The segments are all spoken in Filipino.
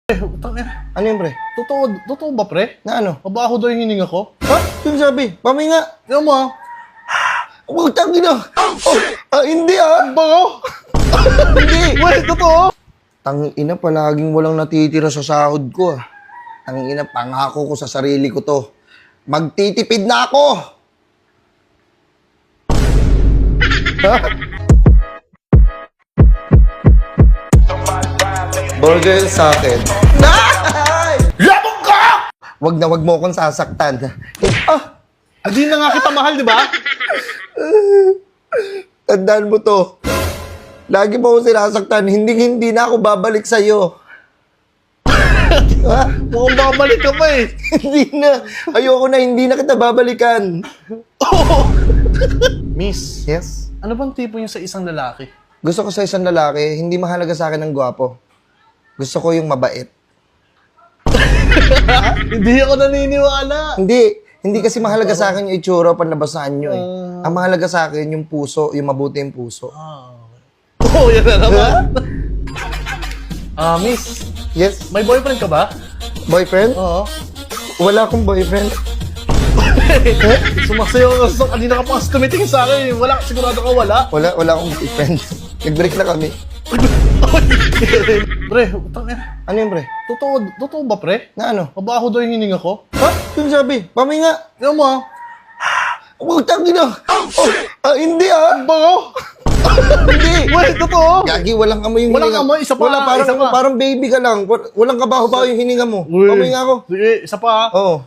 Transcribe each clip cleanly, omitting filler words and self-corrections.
Utang. Ano yun, pre? Totoo ba, pre? Na ano? Mabaho daw yung hininga ko. Ha? Yung sabi? Paminga. Tignan mo, Huwag tangin na. Hindi Bango! Hindi. Wait, totoo? Tangina, palaging walang natitira sa sahod ko Tangina, pangako ko sa sarili ko to. Magtitipid na ako! Ha? Burger sa akin. Labog ka! Wag mo akong sasaktan. Hindi na nga kita mahal, di ba? Tandaan mo to. Lagi mo akong sinasaktan, hindi na ako babalik sa'yo. Ha? Mukhang babalik ka pa eh. Hindi na. Ayoko na, hindi na kita babalikan. Miss, Yes? ano bang tipo niyo sa isang lalaki? Gusto ko sa isang lalaki, hindi mahalaga sa akin ng gwapo. Gusto ko yung mabait. Hindi ako naniniwala. Hindi kasi mahalaga sa akin yung itsura, panlabas na anyo Ang mahalaga sa akin yung puso, yung mabuti yung puso. Yan na naman. Miss, Yes? may boyfriend ka ba? Boyfriend? Oo. Wala akong boyfriend. Sumasayaw ka kanina ka pa kasi tumitingin sa akin. Wala, sigurado ka wala. Wala akong boyfriend. Nag-break na kami. Pre, utang. Ano yun, pre? Totoo ba, pre? Na ano? Mabaho daw yung hininga ko. Ha? Yung sabi? Paminga. Tignan mo, Huwag tangin na. Hindi Bango! Hindi. Wait, totoo? Gagi, walang amoy yung Walang hininga. amoy, isa pa, Wala, isa pa. parang baby ka lang. Walang kabaho-baho yung hininga mo. Paminga ako. Sige, isa pa. Oo.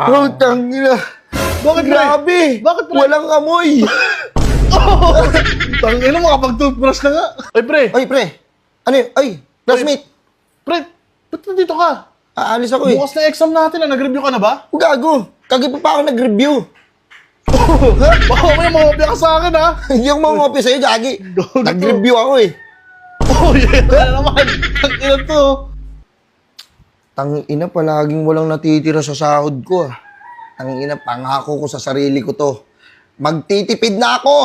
Oh, tangin na. Bakit, pre? Grabe. Bakit, pre? Walang amoy. Tangin na, makapag-toothbrush na nga. Ay, pre. Ay, pre. Ano yun? Ay, classmate. Pre, ba't nandito ka? Aalis ako Bukas na exam natin, nag-review ka na ba? Gago. Kagi pa ako nag-review. Baka may mawapya ka sa akin, ha? Hindi ako mangopya sa'yo, Gagi. Nag-review ako Yan na naman. Tangina to. Tangina, palaging walang natitira sa sahod ko Tangina, pangako ko sa sarili ko to. Magtitipid na ako!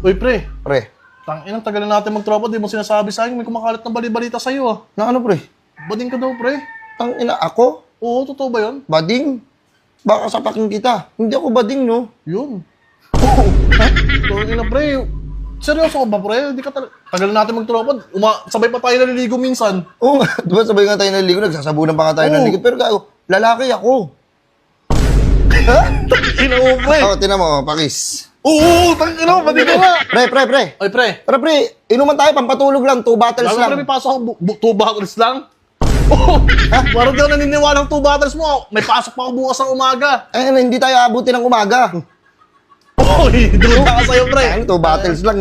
Uy, pre. Pre, Tangina, tagal na natin magtropa. Di mo sinasabi sa akin, may kumakalat na bali-balita sa'yo, ah. na ano pre? Bading ka daw, pre. Tangina, ako? Oo, totoo ba yun? Bading? Baka sapakin kita. Hindi ako bading, no? Yun. Tangina, pre. Seryoso ka ba, pre? Di ka tagal na natin magtropa. Sabay pa tayo naliligo minsan. Oo nga, di ba sabay nga tayo naligo, nagsasabunan pa nga tayo ng ligo. Pero gago, lalaki ako. Tangina mo, pre. Tinan mo, pakis. Oo, tangina mo, bading ka nga. Pre. Ay, pre. Tara pre, inuman tayo, pampatulog lang, 2 bottles Lalo, lang. pre, may pasok ako, 2 bottles lang. Oh, parang di ako naniniwala ng 2 bottles mo. May pasok pa ako bukas ng umaga. Hindi tayo abutin ng umaga. Uy, doon ka sa'yo, pre. 2 bottles lang